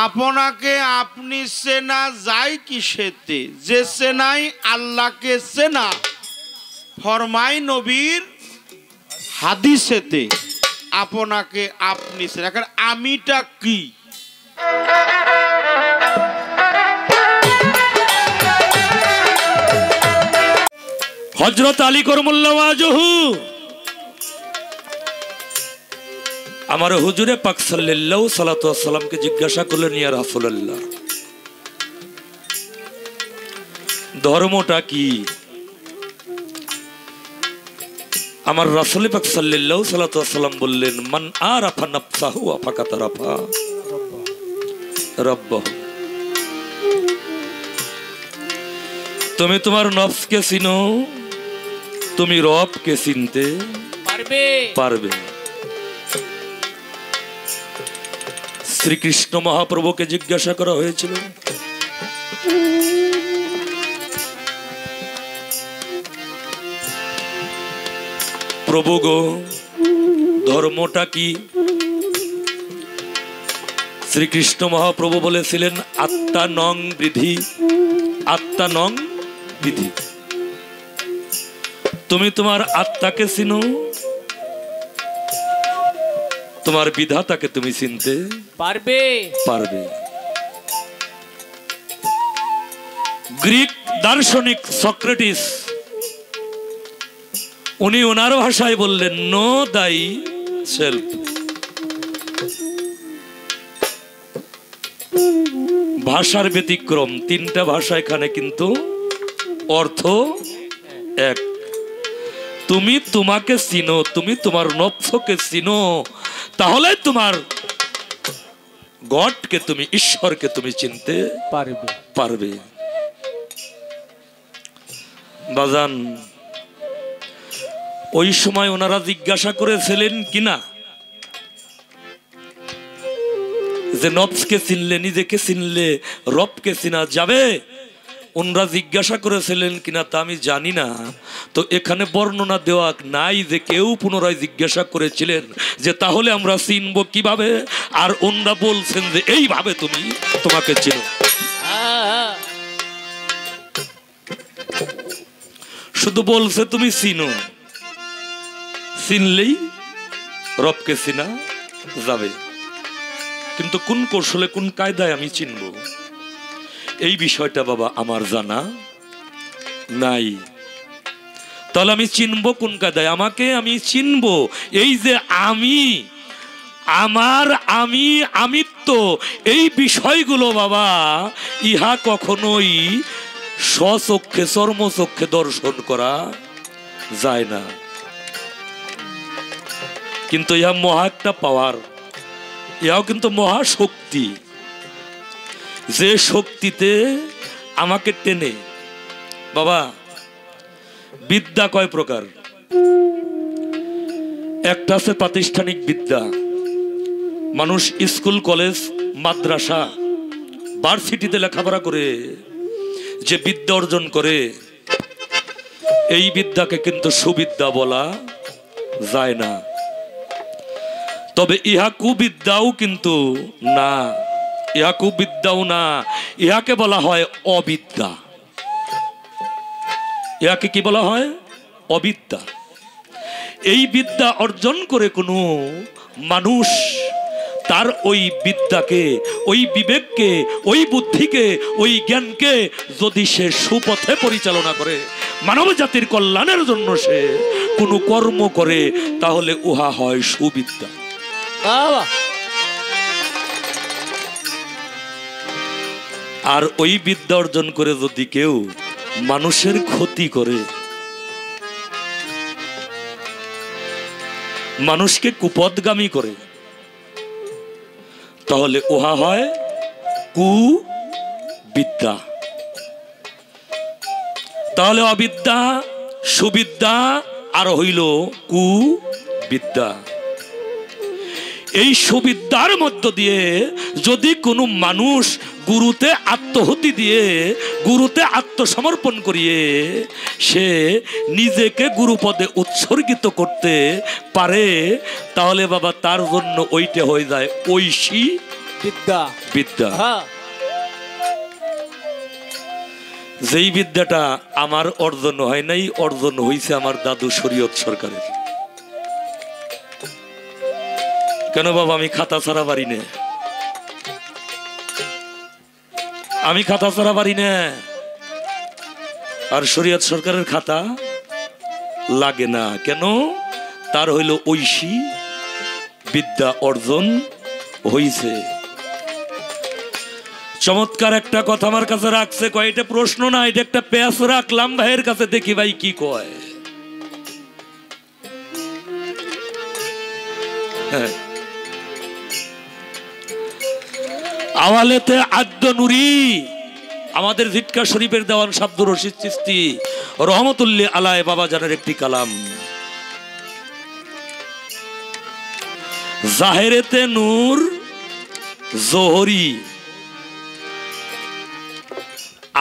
আপনাকে আপনি চেনা যায় কিসেতে? যে চেনাই আল্লাহকে চেনা, ফরমায় নবীর হাদিসেতে। আপনাকে আপনি চেনা, কারণ আমিটা কি? হযরত আলী করমুল্লাহ ওয়াজহু আমার হুজুরে পাক সাল্লাল্লাহু সাল্লাতু ওয়াসাল্লামকে জিজ্ঞাসা করলেন, ইয়া রাসূলুল্লাহ, ধর্মটা কি? আমার রাসূল পাক সাল্লাল্লাহু সাল্লাতু ওয়াসাল্লাম বললেন, মান আরাফা নাফসাহু ফাকাত আরাফা রাব্বাহু। তুমি তোমার নফসকে চিনো, তুমি রবকে চিনতে পারবে। শ্রীকৃষ্ণ মহাপ্রভুকে জিজ্ঞাসা করা হয়েছিল, প্রভু গো, ধর্মটা কি? শ্রীকৃষ্ণ মহাপ্রভু বলেছিলেন, আত্মা নং বিধি, আত্মা নং বিধি। তুমি তোমার আত্মাকে চিনো, তোমার বিধাতাকে তুমি চিনতে পারবে। গ্রিক দার্শনিক সক্রেটিস উনি ওনার ভাষায় বললেন, নো দাই সেলফ। ভাষার ব্যতিক্রম, তিনটা ভাষা এখানে, কিন্তু অর্থ এক। তুমি তোমাকে চিনো, তুমি তোমার নফসকে চিনো, তাহলে তোমার গডকে তুমি, ঈশ্বরকে তুমি চিনতে পারবে। বাজান, ওই সময় ওনারা জিজ্ঞাসা করেছিলেন কিনা যে নফসকে চিনলে, নিজেকে চিনলে রবকে চিনা যাবে? ওনারা জিজ্ঞাসা করেছিলেন কিনা তা আমি জানি না। তো এখানে বর্ণনা দেওয়া নাই যে কেউ পুনরায় জিজ্ঞাসা করেছিলেন যে তাহলে আমরা চিনব কিভাবে, আর ওনারা বলছেন যে এইভাবে তুমি তোমাকে চিনো। শুধু বলছে তুমি চিনো, চিনলেই রবকে চিনা যাবে। কিন্তু কোন কৌশলে, কোন কায়দায় আমি চিনব, এই বিষয়টা বাবা আমার জানা নাই। তাহলে আমি চিনব কোন কায়দায়? আমাকে আমি চিনব এই যে আমি, আমার আমি, আমিত্ব, এই বিষয়গুলো বাবা ইহা কখনোই স্বচক্ষে চর্মচক্ষে দর্শন করা যায় না। কিন্তু ইহা মহা একটা পাওয়ার, ইহাও কিন্তু মহা শক্তি, যে শক্তিতে আমাকে টেনে। বাবা, বিদ্যা কয় প্রকার? একটা আছে প্রাতিষ্ঠানিক বিদ্যা, মানুষ স্কুল কলেজ মাদ্রাসা ভার্সিটিতে লেখাপড়া করে যে বিদ্যা অর্জন করে, এই বিদ্যাকে কিন্তু সুবিদ্যা বলা যায় না। তবে ইহা কুবিদ্যাও কিন্তু না, ইহা কুবিদ্যাও না, ইহাকে বলা হয় অবিদ্যা। ইহাকে কি বলা হয়? অবিদ্যা। এই বিদ্যা অর্জন করে কোনো মানুষ তার ওই বিদ্যাকে, ওই বিবেককে, ওই বুদ্ধিকে, ওই জ্ঞানকে যদি সে সুপথে পরিচালনা করে, মানব জাতির কল্যাণের জন্য সে কোনো কর্ম করে, তাহলে উহা হয় সুবিদ্যা। আর ওই বিদ্যা অর্জন করে যদি কেউ মানুষের ক্ষতি করে, মানুষকে কুপথগামী করে, তাহলে উহা হয় কুবিদ্যা। তাহলে অবিদ্যা, সুবিদ্যা আর হইল কুবিদ্যা। এই সুবিদ্যার মধ্য দিয়ে যদি কোনো মানুষ গুরুতে আত্মহুতি দিয়ে, গুরুতে আত্মসমর্পণ করিয়ে সে নিজেকে গুরুপদে উৎসর্গিত করতে পারে, তাহলে বাবা তার জন্য ওইটা হয়ে যায় ঐশী বিদ্যা বিদ্যা, হ্যাঁ যেই বিদ্যাটা আমার অর্জন হয় নাই, অর্জন হয়েছে আমার দাদু শরীয়ত সরকারের। কেন বাবা আমি খাতা ছাড়া পারি না, আমি খাতা ছাড়া পারি না, আর শরীয়ত সরকারের খাতা লাগে না। কেন? তার হইল ঐশী বিদ্যা অর্জন হইছে। চমৎকার একটা কথা আমার কাছে রাখছে, কয় এটা প্রশ্ন না, এটা একটা প্যাচ রাখলাম ভাইয়ের কাছে, দেখি ভাই কি কয়। হ্যাঁ, আওয়ালেতে আদ্য নুরি, আমাদের জিটকা শরীফের দেওয়ান শাব্দুর রশিদ চিশতি রহমতুল্লাহ আলাইহি বাবা জানের একটি কালাম। জাহেরেতে নূর জোহরি,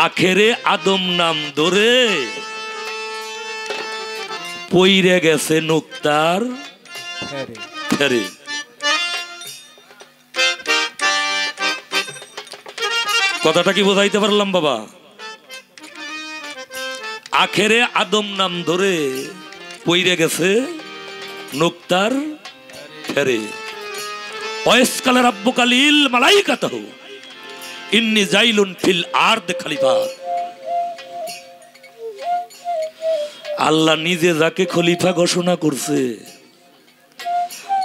আখেরে আদম নাম ধরে, পইরে গেছে নুক্তার ফেরে। কথাটা কি বোঝাইতে পারলাম বাবা? আখেরে আদম নাম ধরে পইরে গেছে নুক্তার ফেরে। ওয়াইসকাল রাব্বুকা লিল মালাইকাতাহু ইন্নী জাইলুন ফিল আরদ খলিফা। আল্লাহ নিজে যাকে খলিফা ঘোষণা করছে,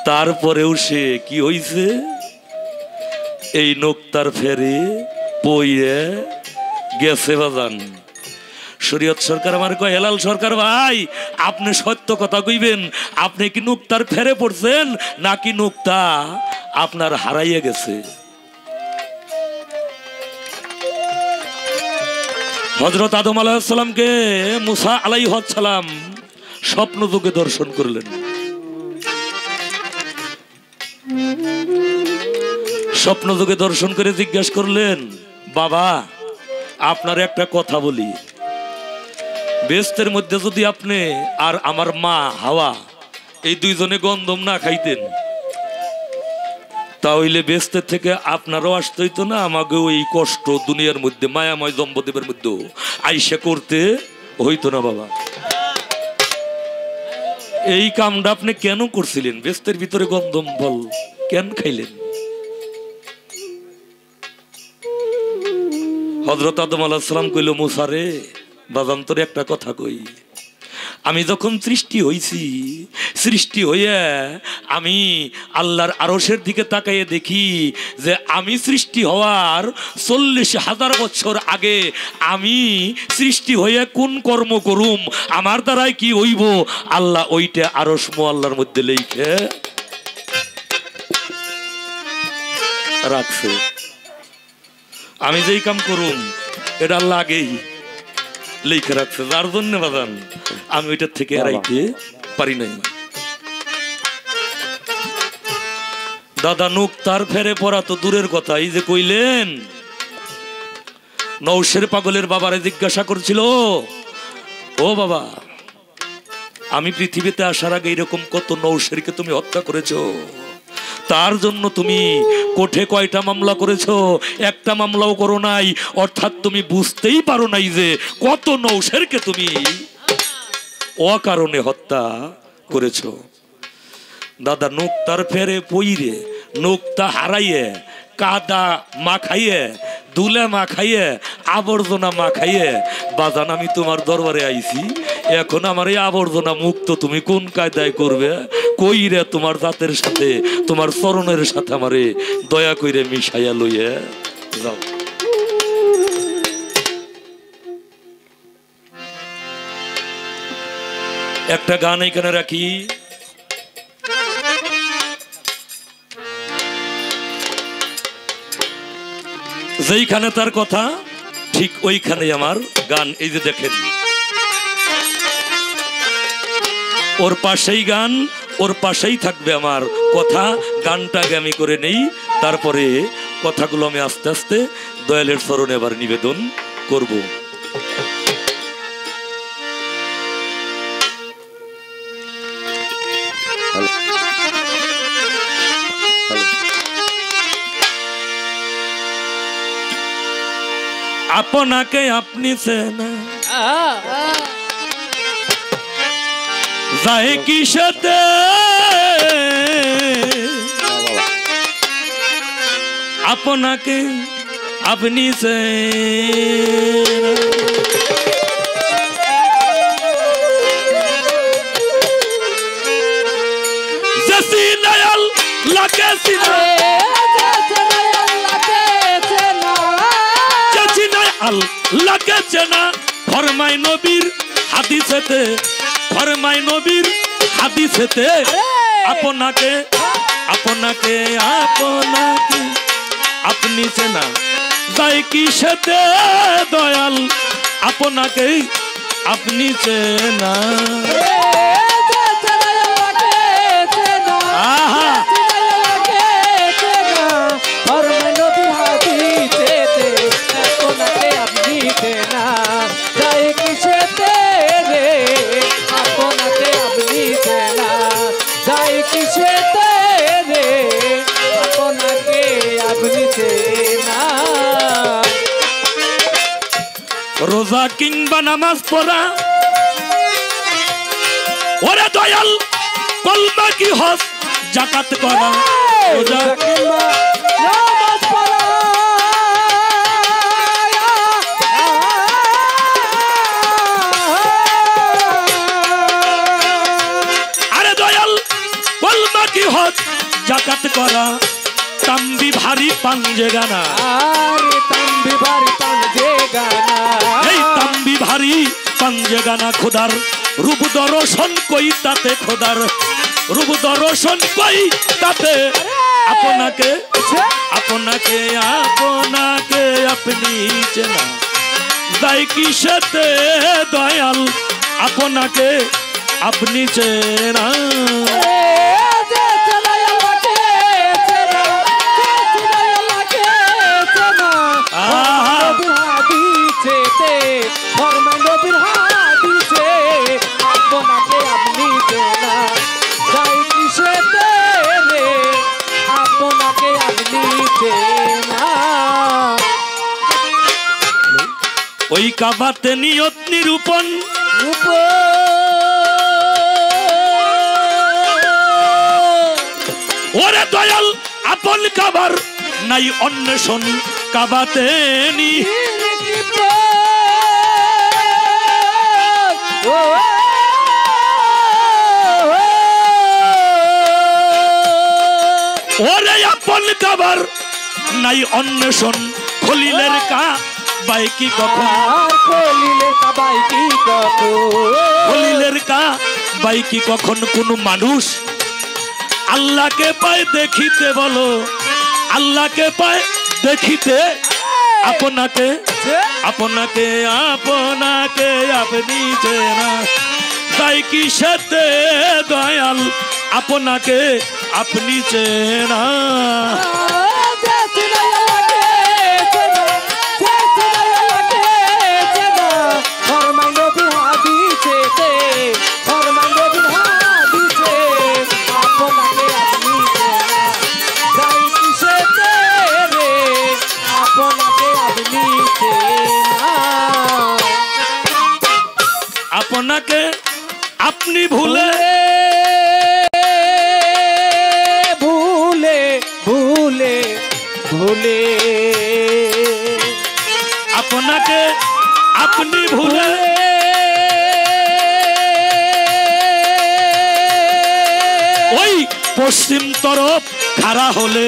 তারপরেও সে কি হইছে? এই নুক্তার ফেরে পইরে গেছে বাজান। শরীয়ত সরকার আমার কয়, হেলাল সরকার ভাই আপনি সত্য কথা কইবেন, আপনি কি নুক্তার ফেরে পড়ছেন নাকি নুক্তা আপনার হারাইয়া গেছে? হযরত আদম আলাইহিস সালামকে মুসা আলাইহিস সালাম স্বপ্ন যুগে দর্শন করলেন। স্বপ্ন যুগে দর্শন করে জিজ্ঞাসা করলেন, বাবা আপনার একটা কথা বলি, বেহেশতের মধ্যে যদি আপনি আর আমার মা হাওয়া এই দুইজনে গন্ধম না খাইতেন, তাহলে বেহেশতের থেকে আপনারও আসতে হইতো না, আমাকেও এই কষ্ট দুনিয়ার মধ্যে মায়াময় দম্পতিদের মধ্যে আইসা করতে হইতো না। বাবা এই কামটা আপনি কেন করছিলেন? বেহেশতের ভিতরে গন্ধম ফল কেন খাইলেন? হযরত আদম আলাইহিস সালাম কইল, মুসা রে বাজান তোর একটা কথা কই, আমি যখন সৃষ্টি হইছি, সৃষ্টি হইয়া আমি আল্লাহর আরশের দিকে তাকাইয়ে দেখি যে আমি সৃষ্টি হওয়ার 40,000 বছর আগে আমি সৃষ্টি হইয়া কোন কর্ম করুম, আমার দ্বারাই কি হইব, আল্লাহ ওইটা আরশ মুআল্লার মধ্যে লিখে রাখছে। আমি যেই কাম করুম এটা আল্লাহ আগেই লিখে রাখছে, যার জন্য বাজান আমি ওইটার থেকে এড়াইতে পারি নাই। দাদা নুক্তার ফেরে পড়া তো দূরের কথা, এই যে কইলেন নওশের পাগলের বাবারে জিজ্ঞাসা করছিল, ও বাবা আমি পৃথিবীতে আসার আগে এরকম কত নওশেরকে তুমি হত্যা করেছো, তার জন্য তুমি কোর্টে কয়টা মামলা করেছো? একটা মামলাও করো নাই, অর্থাৎ তুমি বুঝতেই পারো নাই যে কত নওশেরকে তুমি অকারণে হত্যা করেছো। দাদা নুক্তার ফেরে পইরে, নুক্তা হারাইয়ে, কাদা মাখাইয়ে, দুলে মাখাইয়ে, আবর্জনা মাখাইয়ে বাজান আমি তোমার দরবারে আইছি, এখন আমার এই আবর্জনা মুক্ত তুমি কোন কায়দায় করবে? কইরে তোমার জাতের সাথে, তোমার চরণের সাথে আমারে দয়া কইরে মিশাইয়া লইয়া যাও। একটা গান এখানে রাখি, যেইখানে তার কথা ঠিক ওইখানে আমার গান। এই যে দেখেন ওর পাশেই গান, ওর পাশেই থাকবে আমার কথা। গানটাকে আমি করে নেই, তারপরে কথাগুলো আমি আস্তে আস্তে দয়ালের চরণে আবার নিবেদন করব। আপনাকে আপনি চেনা যায় কিসেতে আপনাকে আপনি চেনা জেসি নয়াল লাগে সিনা জেসি নয়াল লাগে চেনা ফরমাই নবীর হাদিসেতে ফরমাই নবীর হাদিসেতে আপনাকে আপনাকে আপনাকে আপনি চেনা যায় কিসেতে দয়াল আপনাকে আপনি চেনা আহা রোজা কিংবা নামাজ পড়া ওরে দয়াল কলমা কি হজ জাকাত করা রোজা কিংবা নামাজ পড়া আরে দয়াল কলমা কি হজ জাকাত করা তম্বি ভারী পাঞ্জে গানা আরে তম্বি ভারী পাঞ্জে গানা এই তম্বি ভারী পাঞ্জে গানা খোদার রূপ দর্শন কই তাতে খোদার রূপ দর্শন কই তাতে আপনাকে আপনাকে আপনাকে আপনি চেনা যায় কিসেতে দয়াল আপনাকে আপনি চেনা ওই কাবাতে নিয়ত নিরূপণ ওরে দয়াল আপন কাবার নাই অন্বেষণ কাবাতে নি ওরে আপন কাবার নাই অন্বেষণ খলিলের কা বাইকি কখন খলিলের কা বাইকি কখন কোন মানুষ আল্লাহকে পায় দেখিতে বলো আল্লাহকে পায় দেখিতে আপনাকে আপনাকে আপনাকে আপনি চেনা তাই কি সাথে দয়াল আপনাকে আপনি চেনা আপনাকে আপনি ভুলে ভুলে ভুলে ভুলে আপনাকে আপনি ভুলে ওই পশ্চিম তরফ খাড়া হলে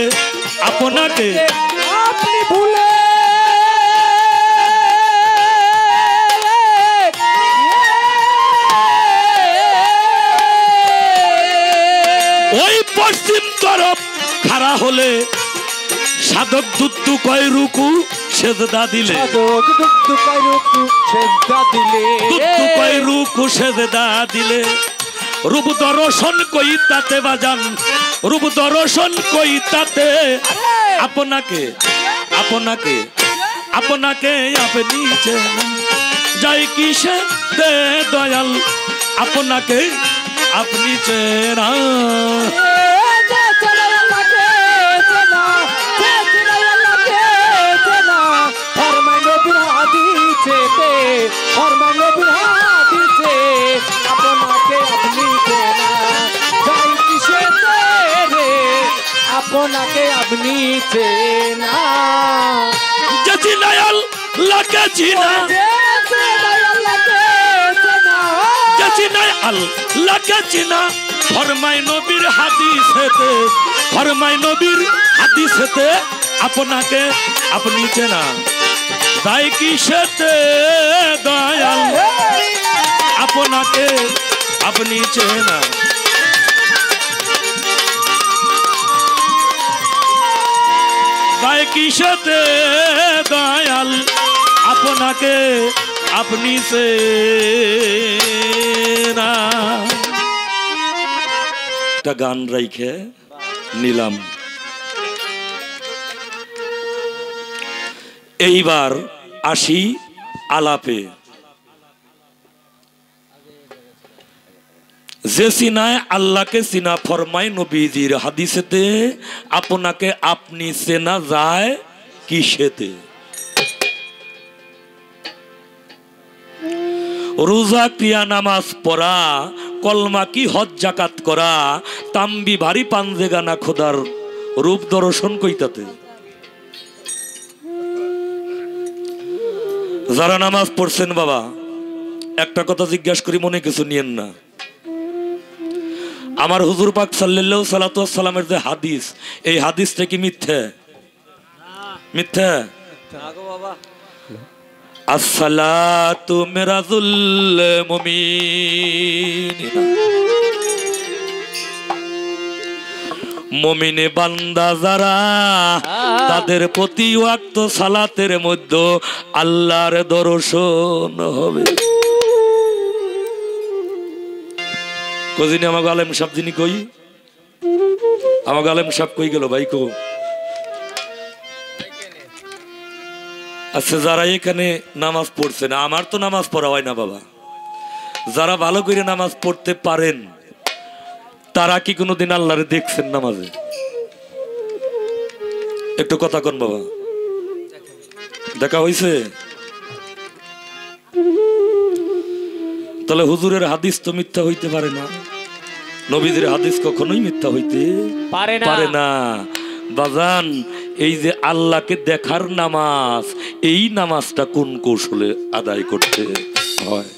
আপনাকে আপনি ভুলে ওই পশ্চিম তরফ খাড়া হলে সাধক দুদ্দু কয় রুকু সেজদা দিলে দুদ্দু কয় রুকু সেজদা দিলে দুদ্দু কয় রুকু সেজদা দিলে রূপ দর্শন কই তাতে বাজান রূপ দর্শন কই তাতে আপনাকে আপনাকে আপনাকে আপনি চেনা যাই কিসে দে দয়াল আপনাকে আপনি চেনা ফরমাই নবীর আপনি চেনা যে চিনায় আল্লাহকে চিনা যে চিনায় আল্লাহকে চিনা ফরমায় নবীর হাদিসেতে ফরমায় নবীর হাদিসেতে আপনাকে আপনি চেনা তাই কিসেতে দয়াল আপনাকে আপনি চেনা তাই কিসেতে দয়াল আপনাকে আপনি চেনা। একটা গান রাইখে নিলাম। এইবার আসি আলাপে। যে চিনায় আল্লাহকে চিনা ফরমায় নবীজির হাদিসেতে আপনাকে আপনি চেনা যায় কিসেতে? রোজা ক্রিয়া নামাজ পড়া কলমা কি হজ জাকাত করা তাম্বি ভারী পাঞ্জে গানা খোদার রূপ দর্শন কইতাতে। যারা নামাজ পড়ছেন বাবা একটা কথা জিজ্ঞাসা করি মনে কিছু নিয়েন না। আমার হুজুর পাক সাল্লাল্লাহু সাল্লাতু ওয়াসসালামের যে হাদিস এই হাদিসটা কি মিথ্যা? মিথ্যা? আসসালাতু মিরাজুল মুমিনিনা মুমিনে বান্দা যারা তাদের প্রতি ওয়াক্ত সালাতের মধ্যে আল্লাহর দর্শন হবে। কদিনে আমাকে আলেম সাহেব যিনি কই আমাকে আলেম সাহেব কই গেল ভাই কো? আচ্ছা যারা এখানে নামাজ পড়ছে না আমার তো নামাজ পড়া হয় না বাবা যারা ভালো করে নামাজ পড়তে পারেন তারা কি কোনোদিন আল্লাহরে দেখছেন নামাজে? একটু কথা কোন বাবা দেখা হইছে? তাহলে হুজুরের হাদিস তো মিথ্যা হইতে পারে না, নবীদের হাদিস কখনোই মিথ্যা হইতে পারে না। বাজান এই যে আল্লাহকে দেখার নামাজ এই নামাজটা কোন কৌশলে আদায় করতে হয়?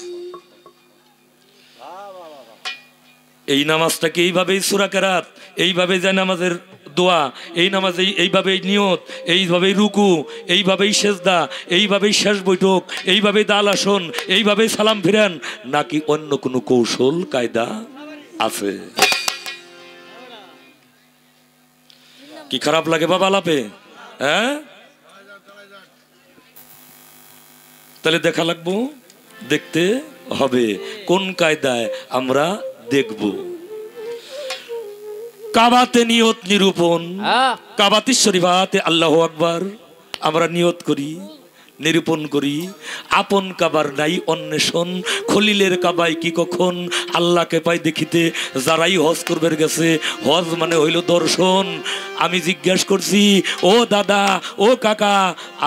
এই নামাজটাকে এইভাবেই সূরা কেরাত এইভাবে যায় নামাজের দোয়া এই নামাজে এইভাবেই নিয়ত এইভাবেই রুকু এইভাবেই সেজদা এইভাবেই শেষ বৈঠক এইভাবেই দাল আসন এইভাবেই সালাম ফিরান নাকি অন্য কোনো কৌশল কায়দা আছে? কি খারাপ লাগে বাবা আলাপে? হ্যাঁ তাহলে দেখা লাগবো দেখতে হবে কোন কায়দায় আমরা দেখব। কাবাতে নিয়ত নিরূপণ কাবাতি শরীফাতে আল্লাহু আকবার আমরা নিয়ত করি নিরূপণ করি আপন কাবার নাই অন্বেষণ খলিলের কাবায় কি কখন আল্লাহকে পাই দেখিতে যারাই হজ করবে গেছে হজ মানে হইল দর্শন। আমি জিজ্ঞাসা করছি ও দাদা ও কাকা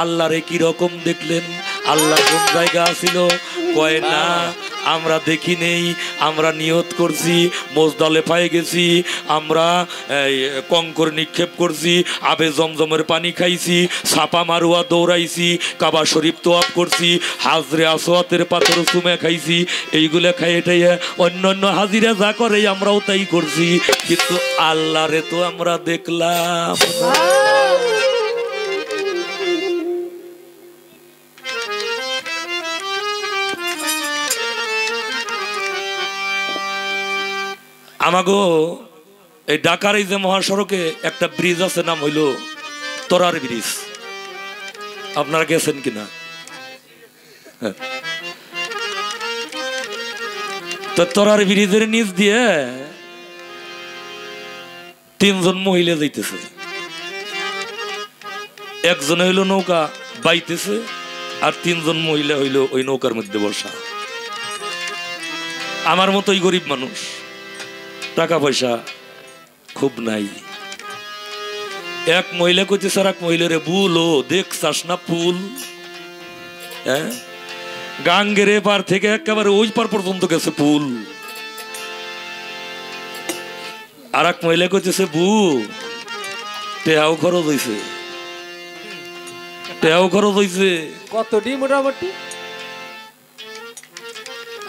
আল্লাহরে কি রকম দেখলেন আল্লাহ কোন জায়গা ছিল? কয় না আমরা দেখি নেই আমরা নিয়ত করছি মুজদালিফায় গেছি আমরা কঙ্কর নিক্ষেপ করছি আবে জমজমের পানি খাইছি ছাপা মারুয়া দৌড়াইছি কাবা শরীফ তোয়াফ করছি হাজরে আসওয়াতের পাথর চুমে খাইছি এইগুলো খাই এটাই অন্য অন্য হাজিরা যা করে আমরাও তাই করছি কিন্তু আল্লাহরে তো আমরা দেখলাম। আমাগো এই ঢাকার এই যে মহাসড়কে একটা ব্রিজ আছে নাম হইল তোরার ব্রিজ আপনারা গেছেন কিনা? তো তোরার ব্রিজের নিচ দিয়ে তিনজন মহিলা যাইতেছে একজন হইল নৌকা বাইতেছে আর তিনজন মহিলা হইল ওই নৌকার মধ্যে বসা। আমার মতোই গরিব মানুষ টাকা পয়সা খুব নাই এক মহিলা কইতেছে আর এক মহিলারে বুলো দেখছাস না ফুল হ্যাঁ গাঙ্গের এপার থেকে একেবারে ওই পার পর্যন্ত গেছে ফুল। আর এক মহিলা কইতেছে বু টেহাও খরচ হইছে, টেহাও খরচ হইছে। কতটি মোটামুটি?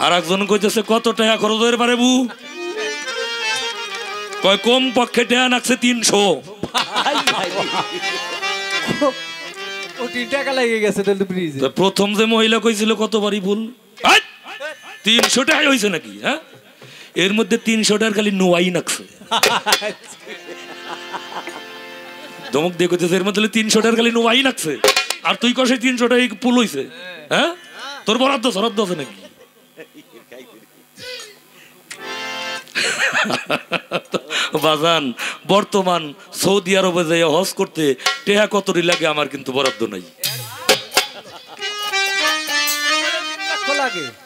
আর একজন কইতেছে কত টাকা খরচ হয়ে পারে বু? কয় কম পক্ষে টাকা নাকছে 300। ও 3 টাকা লেগে গেছে তাহলে ব্রিজে। প্রথম যে মহিলা কইছিল কতবারই ভুল, 300 টাকাই হইছে নাকি? হ্যাঁ, এর মধ্যে 300 টাকার খালি নোয়াই নাকছে। ধমক দিয়ে কইতেছে এর মধ্যে 300 টাকার খালি নোয়াই নাকছে, আর তুই কষে 300 টাকা পুল হইছে। হ্যাঁ, তোর বরাদ্দ সরাদ্দ আছে নাকি? বাজান, বর্তমান সৌদি আরবে যাই হজ করতে টেহা কতরি লাগে আমার কিন্তু বরাদ্দ নাই।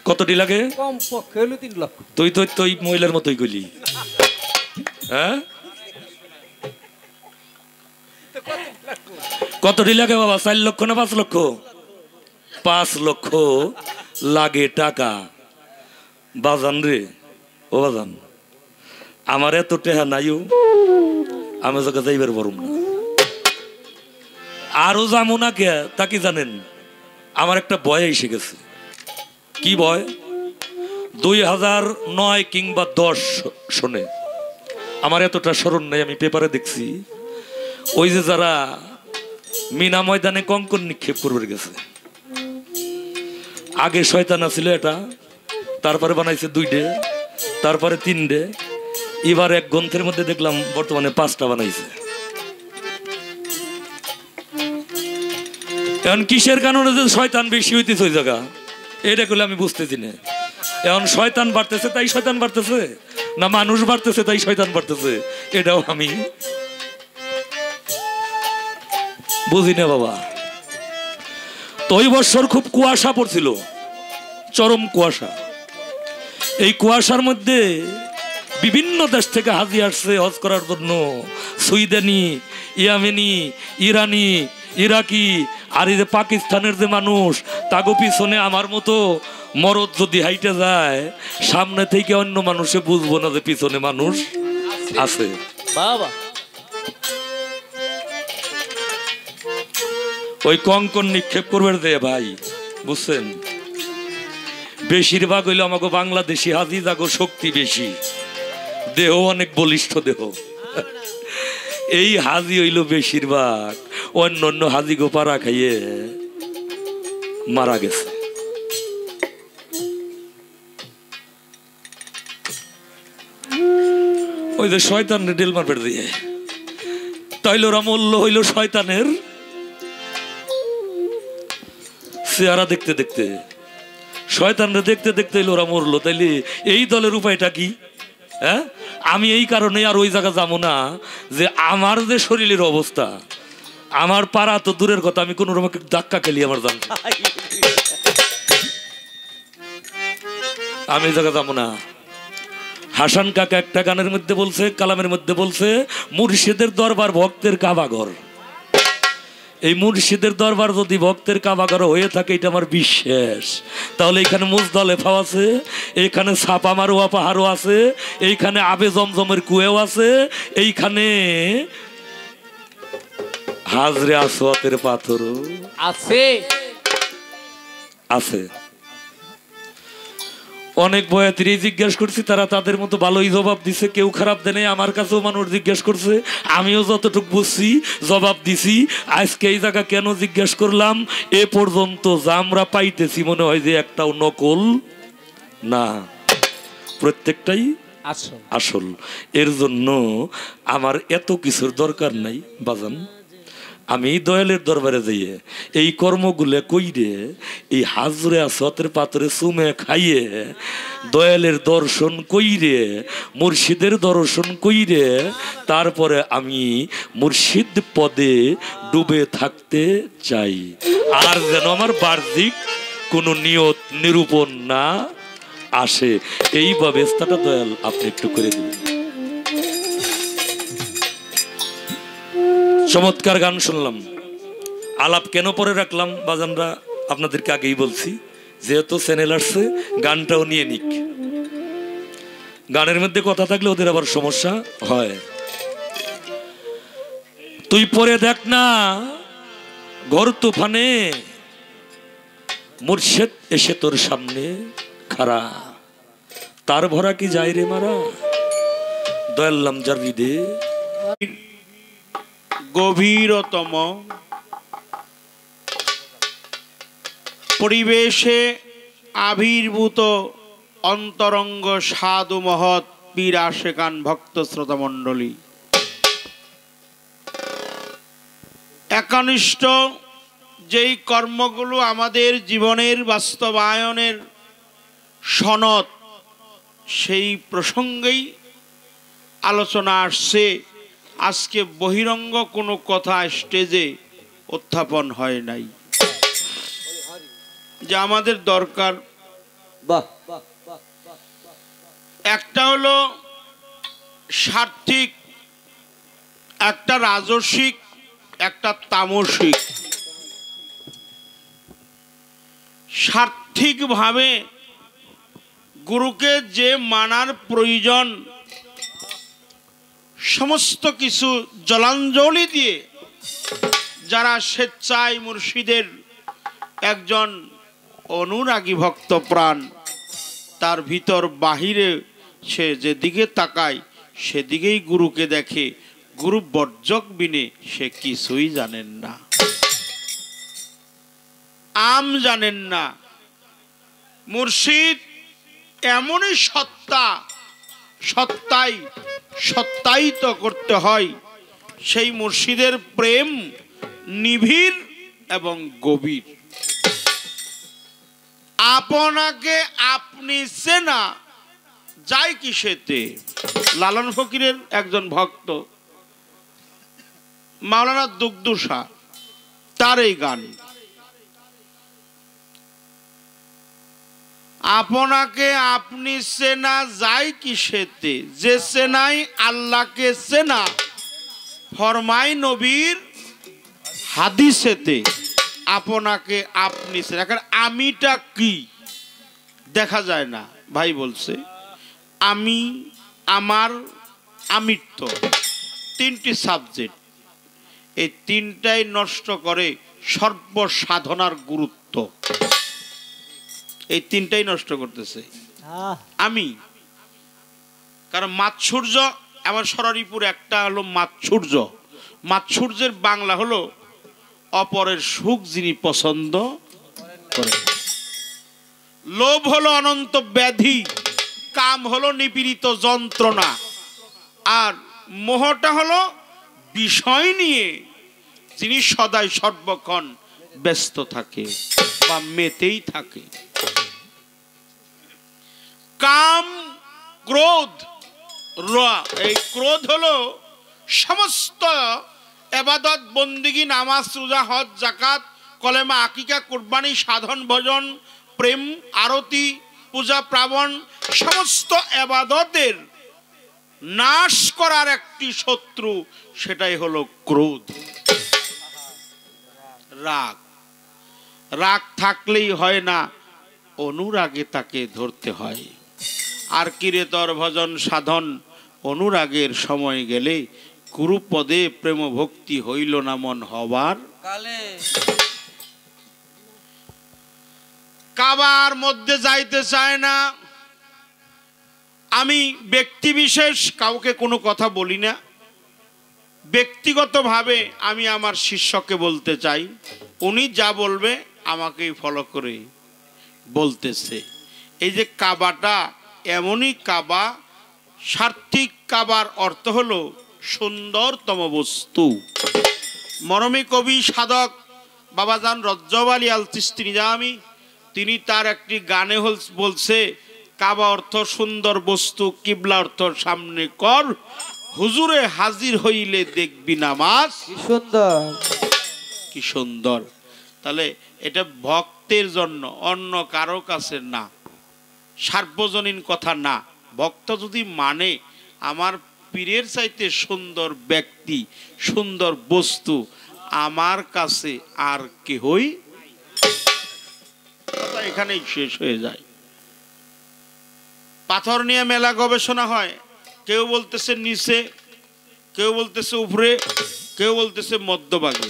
কতটি লাগে? কম পক্ষে হলো 3 লক্ষ। তুই তো তুই মহিলার মতোই কইলি। হ্যাঁ, কতটি লাগে বাবা? 4 লক্ষ না 5 লক্ষ? 5 লক্ষ লাগে টাকা। বাজান রে, ও বাজান, আমার এত টেহা নাইও, আমি জায়গা যাইবার পারুম না। আরো যাবো না কে তা কি জানেন? আমার একটা ভয় এসে গেছে। কি ভয়? 2009 কিংবা 10 শোনে, আমার এতটা স্মরণ নেই, আমি পেপারে দেখছি ওই যে যারা মিনা ময়দানে কঙ্কন নিক্ষেপ করবে গেছে, আগে শয়তান ছিল এটা, তারপরে বানাইছে 2টে, তারপরে 3টে, এবার এক গ্রন্থের মধ্যে দেখলাম বর্তমানে 5টা বানাইছে। এখন কিসের কারণে যে শয়তান বেশি হইতেছে ওই জায়গা, এটা করলে আমি বুঝতেছি না। এখন শয়তান বাড়তেছে তাই শয়তান বাড়তেছে, না মানুষ বাড়তেছে তাই শয়তান বাড়তেছে, এটাও আমি বুঝি না বাবা। তো ওই বছর খুব কুয়াশা পড়ছিল, চরম কুয়াশা। এই কুয়াশার মধ্যে বিভিন্ন দেশ থেকে হাজি আসছে হজ করার জন্য, সুইডেনি, ইয়ামেনি, ইরানি, ইরাকি, আর এই যে পাকিস্তানের যে মানুষ, তাগো পিছনে আমার মতো মরদ যদি হাইটে যায়, সামনে থেকে অন্য মানুষে বুঝবো না যে পিছনে মানুষ আছে। বাবা, ওই কঙ্কন নিক্ষেপ করবে দে ভাই, বুঝছেন? বেশিরভাগ হইলো আমাকে বাংলাদেশি হাজি, যাগো শক্তি বেশি, দেহ অনেক বলিষ্ঠ দেহ। এই হাজি হইল বেশিরভাগ, অন্য অন্য হাজি গো পাড়া খাইয়ে মারা গেছে। ওই যে শয়তান ডেল মারপেট দিয়ে, তাইলে ওরা মূল্য হইল শয়তানের চেহারা দেখতে দেখতে, শয়তানরা দেখতে দেখতে ওরা মরলো। তাইলে এই দলের উপায়টা কি? হ্যাঁ, আমি এই কারণে আর ওই জায়গা যাবো না যে আমার যে শরীরের অবস্থা, আমার পাড়া তো দূরের কথা, আমি কোন রকম ধাক্কা খেলি আমার জান, আমি এই জায়গা যাবো না। হাসান কাকা একটা গানের মধ্যে বলছে, কালামের মধ্যে বলছে, মুর্শিদের দরবার ভক্তের কাবাঘর। এই মুর্শিদের দরবার যদি ভক্তের কাবাঘর হয়ে থাকে, এটা আমার বিশ্বাস। তাহলে এখানে মুজদালেফাও আছে, এইখানে ছাপা মারোয়া পাহাড়ও আছে, এইখানে আবে জমজমের কুয়েও আছে, এইখানে হাজরে আসওয়াতের পাথরও আছে আছে। অনেক বয়াতিরই জিজ্ঞেস করছি, তারা তাদের মতো ভালোই জবাব দিছে, কেউ খারাপ দেয়। আমার কাছেও মানুষ জিজ্ঞেস করছে, আমিও যতটুকু বুঝছি জবাব দিছি। আজকে এই জায়গা কেন জিজ্ঞেস করলাম, এ পর্যন্ত যা আমরা পাইতেছি মনে হয় যে একটাও নকল না, প্রত্যেকটাই আসল। এর জন্য আমার এত কিছুর দরকার নাই বাজান। আমি দয়ালের দরবারে যাইয়ে এই কর্মগুলো কইরে, এই হাজরে আসওয়াতের পাথরে চুমে খাইয়ে, দয়ালের দর্শন কইরে, মুর্শিদের দর্শন কইরে, তারপরে আমি মুর্শিদ পদে ডুবে থাকতে চাই। আর যেন আমার বাহ্যিক কোনো নিয়ত নিরূপণ না আসে, এই ব্যবস্থাটা দয়াল আপনি একটু করে দিবেন। চমৎকার গান শুনলাম। আলাপ কেন পরে রাখলাম বাজানরা, আপনাদেরকে আগেই বলছি, যেহেতু চ্যানেল আসছে গানটাও নিয়ে নিক। গানের মধ্যে কথা থাকলে ওদের আবার সমস্যা হয়। তুই পরে দেখ না, ঘর তুফানে মুর্শেদ এসে তোর সামনে খাড়া, তার ভরা কি যায় রে মারা, দয়াল্লাম যার হৃদে। গভীরতম পরিবেশে আবির্ভূত অন্তরঙ্গ সাধু মহৎ পীর আশেকান ভক্ত শ্রোতা মণ্ডলী, একনিষ্ঠ যেই কর্মগুলো আমাদের জীবনের বাস্তবায়নের সনদ, সেই প্রসঙ্গেই আলোচনা আসছে। আজকে বহিরঙ্গ কোনো কথা স্টেজে উত্থাপন হয় নাই, যে আমাদের দরকার একটা হলো সার্থিক, একটা রাজসিক, একটা তামসিক। সার্থিকভাবে গুরুকে যে মানার প্রয়োজন, সমস্ত কিছু জলাঞ্জলি দিয়ে যারা স্বেচ্ছায় মুর্শিদের একজন অনুরাগী ভক্ত প্রাণ, তার ভিতর বাহিরে সে যেদিকে তাকায় সেদিকেই গুরুকে দেখে, গুরু বর্জক বিনে সে কিছুই জানেন না, আম জানেন না। মুর্শিদ এমনই সত্তা, সত্তাই সত্যায়িত করতে হয়। সেই মুর্শিদের প্রেম নিবিড় এবং গভীর। আপনাকে আপনি চেনা যায় কিসেতে? লালন ফকিরের একজন ভক্ত মাওলানা দুগদুসা, তার এই গান, আপনাকে আপনি চেনা যায় কিসেতে, যে চেনাই আল্লাহকে চেনা, ফরমায় নবীর হাদিসেতে। আপনাকে আপনি চেনা, কারণ আমিটা কি দেখা যায় না। ভাই বলছে আমি, আমার, আমিত্ব, তিনটি সাবজেক্ট, এই তিনটাই নষ্ট করে সর্বসাধনার গুরুত্ব। এই তিনটাই নষ্ট করতেছে। আমি, কারণ মাৎসূর্য, আমার সরারিপুর একটা হলো মাৎসূর্য। মাৎসূর্যের বাংলা হলো অপরের সুখ যিনি পছন্দ করেন। লোভ হলো অনন্ত ব্যাধি, কাম হলো নিপীড়িত যন্ত্রণা, আর মোহটা হলো বিষয় নিয়ে যিনি সদাই সর্বক্ষণ ব্যস্ত থাকে বা মেতেই থাকে। কাম, ক্রোধ, এই ক্রোধ হলো সমস্ত ইবাদত বন্দিগি, নামাজ, রোজা, হজ, যাকাত, কলেমা, আকিকা, কুরবানি, সাধন, ভজন, প্রেম, আরতি, পূজা, প্রাবণ, সমস্ত ইবাদতের নাশ করার একটি শত্রু, সেটাই হলো ক্রোধ। রাগ, রাগ থাকলেই হয় না, অনুরাগে তাকে ধরতে হয়। আর কিরে তর ভজন সাধন, অনুরাগের সময় গেলে গুরুপদে প্রেম ভক্তি হইল না মন হবার কালে। কাবার মধ্যে যাইতে চায় না। আমি ব্যক্তি বিশেষ কাউকে কোনো কথা বলি না, ব্যক্তিগতভাবে আমি আমার শিষ্যকে বলতে চাই, উনি যা বলবে আমাকেই ফলো করে বলতেছে। এই যে কাবাটা এমনই কাবা, সার্থিক কাবার অর্থ হলো সুন্দরতম বস্তু। মরমী কবি সাধক বাবাজান রজ্জব আলী আল চিশতি নিজামী, তিনি তার একটি গানে বলছে, কাবা অর্থ সুন্দর বস্তু, কিবলা অর্থ সামনে কর, হুজুরে হাজির হইলে দেখবি নামাজ। কি সুন্দর, কি সুন্দর। তাহলে এটা ভক্তের জন্য, অন্য কারো কাছে না, সার্বজনীন কথা না। ভক্ত যদি মানে আমার পীরের চাইতে সুন্দর ব্যক্তি, সুন্দর বস্তু আমার কাছে আর কেহই, এখানেই শেষ হয়ে যায়। পাথর নিয়ে মেলা গবেষণা হয়, কেউ বলতেছে নিচে, কেউ বলতেছে উপরে, কেউ বলতেছে মধ্যভাগে।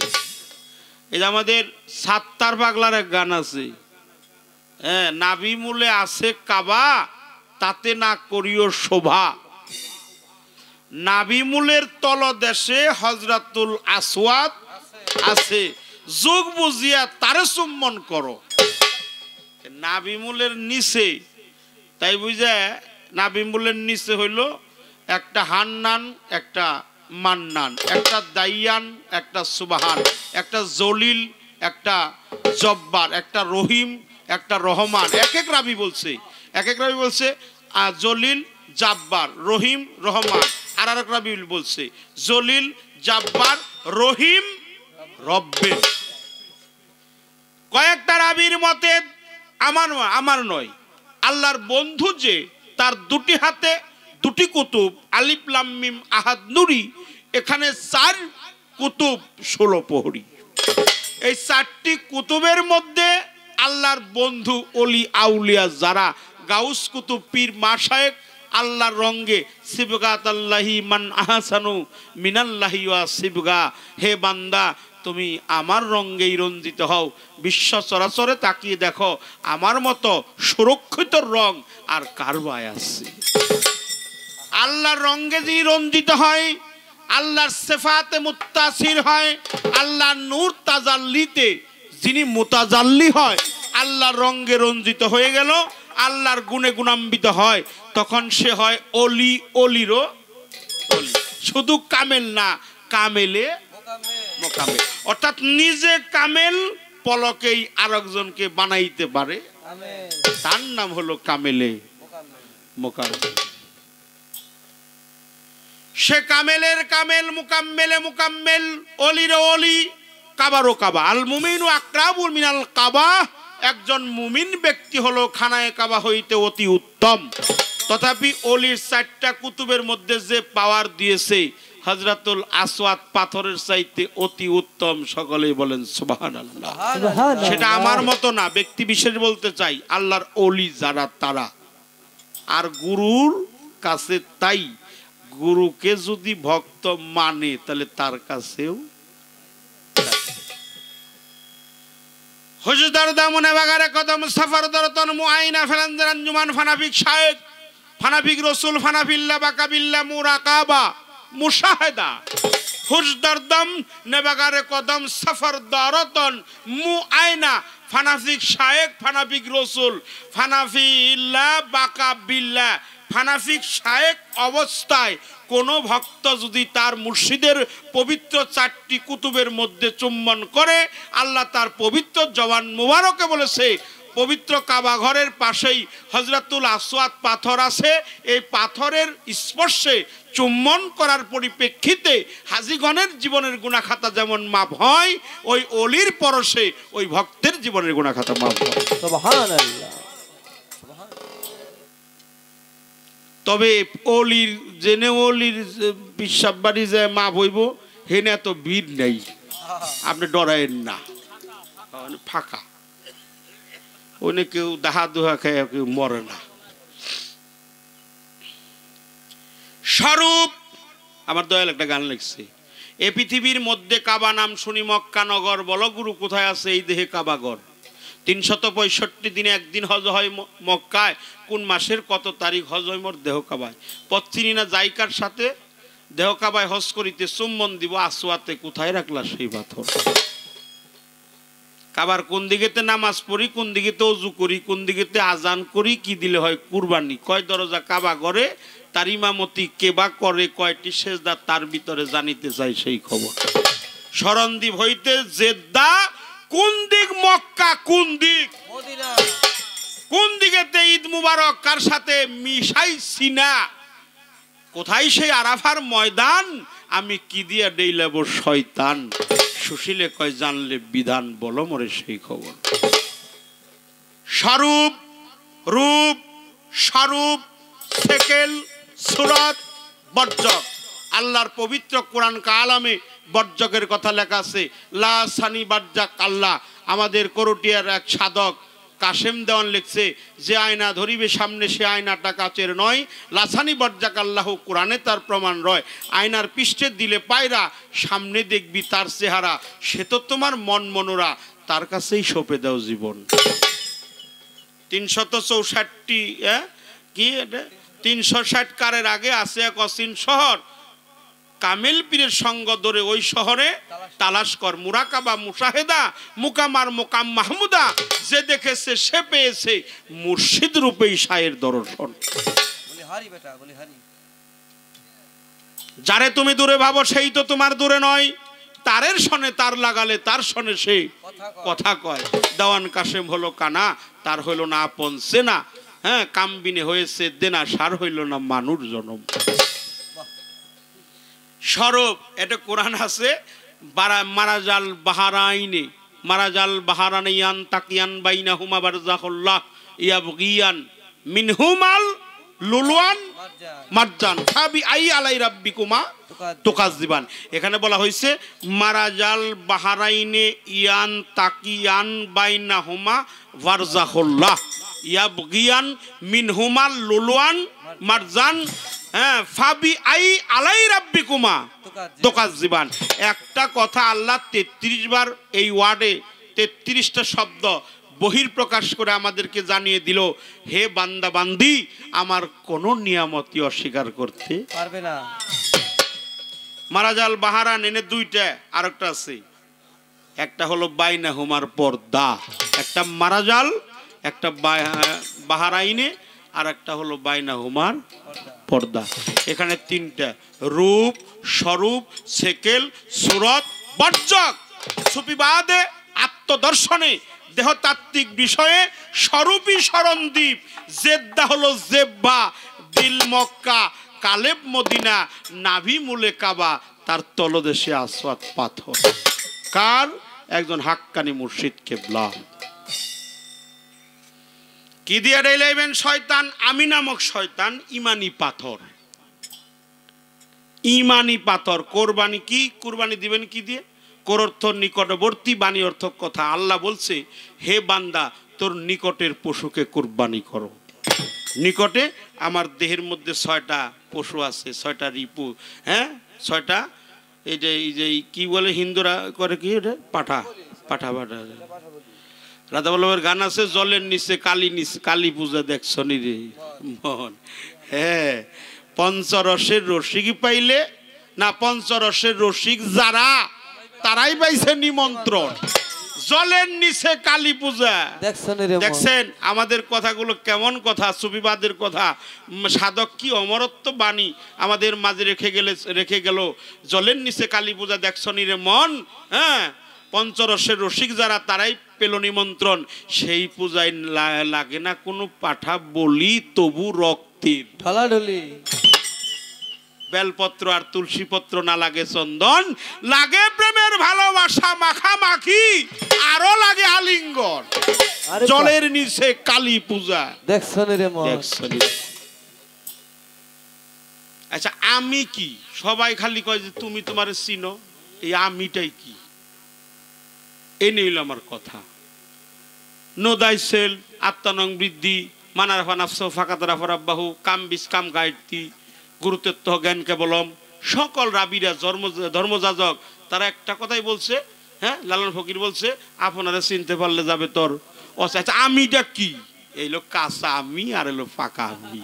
এই যে আমাদের সাত্তার পাগলার এক গান আছে, হ্যাঁ, নাভি মূলে আছে কাবা তাতে না করিও শোভা, নাভি মূলের তলদেশে হযরতুল আসওয়াদ আছে, যোগ বুঝিয়া তারে চুম্বন করো। নাভি মূলের নিচে, তাই বুঝা নাভি মূলের নিচে হইল একটা হান্নান, একটা মান্নান, একটা দাইয়ান, একটা সুবহান, একটা জলিল, একটা জব্বার, একটা রহিম, একটা রহমান। এক এক রাবি বলছে, এক এক রাবি বলছে জলিল, জাব্বার, রহিম, রহমান। আর এক রাবি বলছে জলিল, জাব্বার, রহিম, রব্বে। কয়েকটা রাবির মতে আমার নয়, আল্লাহর বন্ধু যে তার দুটি হাতে দুটি কুতুব, আলিফ লাম মিম আহাদ নুরি, এখানে 4 কুতুব 16 প্রহরী। এই 4টি কুতুবের মধ্যে আল্লাহর বন্ধু অলি আউলিয়া যারা, গাউস কুতুব, পীর মাশায়েখ, আল্লাহর রঙ্গে সিবগাত আল্লাহি মান আহসানু মিনাল্লাহি ওয়া সিবগা। হে বান্দা, তুমি আমার রঙ্গেই রঞ্জিত হও, বিশ্ব চরাচরে তাকিয়ে দেখো আমার মতো সুরক্ষিত রং আর কারবায় আছে। আল্লাহর রঙ্গে যিনি রঞ্জিত হয়, আল্লাহর সিফাতে মুত্তাসির হয়, আল্লাহর নূর তাজাল্লিতে যিনি মুতাজাল্লি হয়, আল্লাহর রঙ্গে রঞ্জিত হয়ে গেল, আল্লাহর গুণে গুণান্বিত হয়, তখন সে হয় অলি, অলিরও অলি। শুধু কামেল না, কামেলে মোকামেল, অর্থাৎ নিজে কামেল, পলকেই আরেকজনকে বানাইতে পারে, তার নাম হলো কামেলে মোকামেল। সে কামেলের কামেল, মুকাম্মেলে মুকাম্মেল, অলির অলি, কাবারও কাবা। আল মুমিনু আকরাবু মিনাল কাবা, একজন মুমিন ব্যক্তি হলো খানায়ে কাবা হইতে অতি উত্তম। তথাপি অলির 4টা কুতুবের মধ্যে যে পাওয়ার দিয়েছে, হযরতুল আসওয়াদ পাথরের চাইতে অতি উত্তম। সকলেই বলেন সুবহানাল্লাহ। সেটা আমার মতো না, ব্যক্তি বিশেষ বলতে চাই, আল্লাহর অলি যারা তারা। আর গুরুর কাছে তাই, গুরুকে যদি ভক্ত মানে তাহলে তার কাছেও হুজুদার দামনে বাগারে কদম সাফার দরতন মুআইনা ফেলানজার আঞ্জুমান ফানাফিক শায়েখ, ফানাফিক রসুল, ফানাফিল্লা বাকাবিল্লা মুরাকাবা মুশাহেদা। হুজদার দাম নেবাগারে কদম সাফার দরতন মুআইনা, ফানাফিক শায়েখ, ফানাফিক রসুল, ফানাফিল্লা বাকাবিল্লা। ফানাফিক শায়েখ অবস্থায় কোনো ভক্ত যদি তার মুর্শিদের পবিত্র 4টি কুতুবের মধ্যে চুম্বন করে, আল্লাহ তার পবিত্র জবান মুবারকে বলেছে, পবিত্র কাবা ঘরের পাশেই হযরতুল আসওয়াদ পাথর আছে, এই পাথরের স্পর্শে চুম্বন করার পরিপ্রেক্ষিতে হাজীগণের জীবনের গুনাহ খাতা যেমন মাপ হয়, ওই অলির পরশে ওই ভক্তের জীবনের গুনাহ খাতা মাপ হয়। সুবহানাল্লাহ। তবে অলির জেনে অলির পিসাব বাড়ি যায় মাপ হইব, হেনে এত ভিড় নেই, আপনি ডরায়েন না, ফাঁকা, ওনে কেউ দাহা দুহা খায় কেউ মরে না। স্বরূপ আমার দয়াল একটা গান লিখছে, এ পৃথিবীর মধ্যে কাবা নাম শুনি মক্কা নগর, বলো গুরু কোথায় আছে এই দেহে কাবাগর। 365 দিনে একদিন হজ হয় মক্কায়, কোন মাসের কত তারিখ হজ হয় মোর দেহ কাবায়। পশ্চিনী না জায়কার সাথে দেহ কাবায় হজ করিতে চুম্বন দিব, আসওয়াতে কোথায় রাখলা সেই পাথর। কাবার কোন দিকেতে নামাজ পড়ি, কোন দিকেতে অজু করি, কোন দিকেতে আজান করি, কি দিলে হয় কুরবানি, কয় দরজা কাবা ঘরে, তার ইমামতি কেবা করে, কয়টি সেজদা তার ভিতরে জানিতে চাই সেই খবর। শরণদ্বীপ হইতে জেদ্দা কোন দিক, মক্কা কোন দিক, মদিনা কোন দিকেতে, ঈদ মুবারক কার সাথে মিশাইছি না, কোথায় সেই আরাফার ময়দান, আমি কি দিয়া ডেইলাব শয়তান, সুশীলে কয় জানলে বিধান, বলো মরে সেই খবর। স্বরূপ, রূপ, স্বরূপ, সেকেল, সুরত, বর্জক। আল্লাহর পবিত্র কোরআন কালামে বর্জকের কথা লেখা আছে, লা সানি বার্জাক আল্লাহ। আমাদের করটিয়ার এক সাধক কাশেম দেওয়ান লিখছে, যে আয়না ধরিবে সামনে সে আয়নাটা কাচের নয়, লাসানি বজ্জাক আল্লাহ কোরআনে তার প্রমাণ রয়। আয়নার পৃষ্ঠে দিলে পায়রা, সামনে দেখবি তার চেহারা, সে তো তোমার মন মনোরা, তার কাছেই সঁপে দাও জীবন। 364 কি 360 কারের আগে আছে এক অসীন শহর, কামেল পীরের সঙ্গ ধরে ওই শহরে তালাশ কর। মুরাকাবা মুশাহেদা মুকামার মুকাম মাহমুদা, যে দেখেছে সে পেয়েছে মুর্শিদ রূপেই শাহের দর্শন। যারে তুমি দূরে ভাবো সেই তো তোমার দূরে নয়, তারের সনে তার লাগালে তার সনে সে কথা কয়। দেওয়ান কাশেম হলো কানা, তার হইল না আপন সেনা, হ্যাঁ কামবিনে হয়েছে দেনা, সার হইল না মানুষ জনম। সরব এটা কোরআন আছে, মারাজাল বাহারাইনে, মারাজাল বাহারানে ইয়ান তাকিয়ান বাইনা হুমা বারজাহুল্লাহ ইয়াবগিয়ান মিনহুমাল লুলওয়ান মারজান ফাবি আই আলাই রাব্বিকুমা তুকাজ্জিবান। এখানে বলা হয়েছে মারাজাল বাহারাইনে ইয়ান তাকিয়ান বাইনা হুমা বারজাহুল্লাহ ইয়াবগিয়ান মিনহুমাল লুলওয়ান মারজান, হ্যাঁ ফাবি আই আলাই রাব্বিকুমা তুকাজ্জিবান। একটা কথা আল্লাহ 33 বার এই ওয়ার্ডে 33টা শব্দ বহির প্রকাশ করে আমাদেরকে জানিয়ে দিল, হে বান্দা বান্দি আমার কোন নিয়ামতই অস্বীকার করতে পারবে না। মারাজাল বাহারা নেনে দুইটা, আরেকটা আছে, একটা হলো বাইনা হুমার পর্দা, একটা মারাজাল, একটা বাহারাইনে, আর একটা হলো বাইনা হুমার পর্দা। এখানে তিনটা, রূপ, স্বরূপ, সেকেল, সুরত, বর্জক, সুফিবাদে, আত্মদর্শনে, দেহতাত্ত্বিক বিষয়ে স্বরূপী স্মরণদ্বীপ, জেদ্দা হলো জেব্বা, দিল মক্কা, কালেব মদিনা, নাভি মূলে কাবা, তার তলদেশে আসওয়াদ পাথর। কার? একজন হাক্কানি মুর্শিদ কেবলা। কি দিয়ে ডাইলাইবেন শয়তান? আমি নামক শয়তান ইমানি পাথর। ইমানি পাথর। কোরবানি কি? কোরবানি দিবেন কি দিয়ে? কোর অর্থ নিকটবর্তী, বাণী অর্থ কথা। আল্লাহ বলছে, হে বান্দা তোর নিকটের পশুকে কোরবানি করো। নিকটে আমার দেহের মধ্যে 6টা পশু আছে, 6টা রিপু, হ্যাঁ 6টা, এই যে কি বলে হিন্দুরা করে কি, এটা পাঠা পাঠা পাঠা। রাধা বল্লভের গান আছে, জলের নিচে কালী, নিচে কালী পূজা দেখছ নি রে মন। হ্যাঁ পঞ্চরসের রসিক পাইলে না, পঞ্চরসের রসিক যারা তারাই পাইছে নিমন্ত্রণ। জলের নিচে কালী পূজা দেখছেন? আমাদের কথাগুলো কেমন কথা, সুফিবাদের কথা। সাধক কি অমরত্ব বাণী আমাদের মাঝে রেখে গেল। জলের নিচে কালী পূজা দেখছ নি রে মন। হ্যাঁ পঞ্চরসের রসিক যারা তারাই পেল নিমন্ত্রণ। সেই পূজায় লাগে না কোনো পাঠা বলি, তবু রক্তের ঢলাঢলি। বেলপত্র আর তুলসী পত্র না লাগে চন্দন, লাগে প্রেমের ভালোবাসা মাখামাখি, আরো লাগে আলিঙ্গন। জলের নিচে কালী পূজা দেখছনি রে মন। আচ্ছা আমি কি? সবাই খালি কয় যে তুমি তোমারে চিনো, এই আমিটাই কি? এই নিল আমার কথা। নো দাই সেল আত্মানং বৃদ্ধি, মানারফা নাফস ফাকাতারা ফরাব্বাহু, কাম বিস কাম গায়তি, গুরুতত্ত্ব জ্ঞান কেবলম। সকল রাবিরা ধর্মযাজক তারা একটা কথাই বলছে, হ্যাঁ লালন ফকির বলছে, আপনারা চিনতে পারলে যাবে তোর। আচ্ছা আমিটা কি? এই লোক কাঁচা আমি আর এলো ফাঁকা আমি।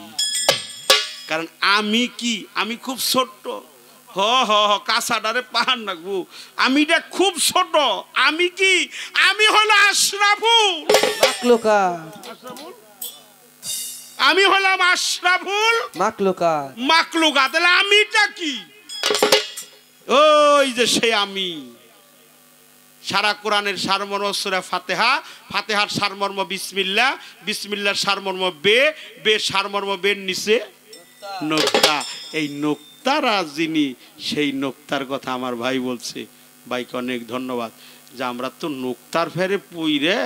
কারণ আমি কি? আমি খুব ছোট্ট। হ হ হ কাঁচাটারে পাহাড় নাকবো, আমিটা খুব ছোট। আমি কি? আমি হলো আশরাফুল আমি হলাম আশরাফুল মাকলুকা। তাহলে আমিটা কি? ওই যে সে আমি। সারা কোরআনের সারমর্ম সূরা ফাতিহা, ফাতিহার সারমর্ম বিসমিল্লাহ, বিসমিল্লাহর সারমর্ম বে, বে সারমর্ম বের নিচে নোক্তা। এই নোক্তারা যিনি, সেই নোক্তার কথা আমার ভাই বলছে। ভাইকে অনেক ধন্যবাদ যে আমরা তো নোক্তার ফেরে পুইরে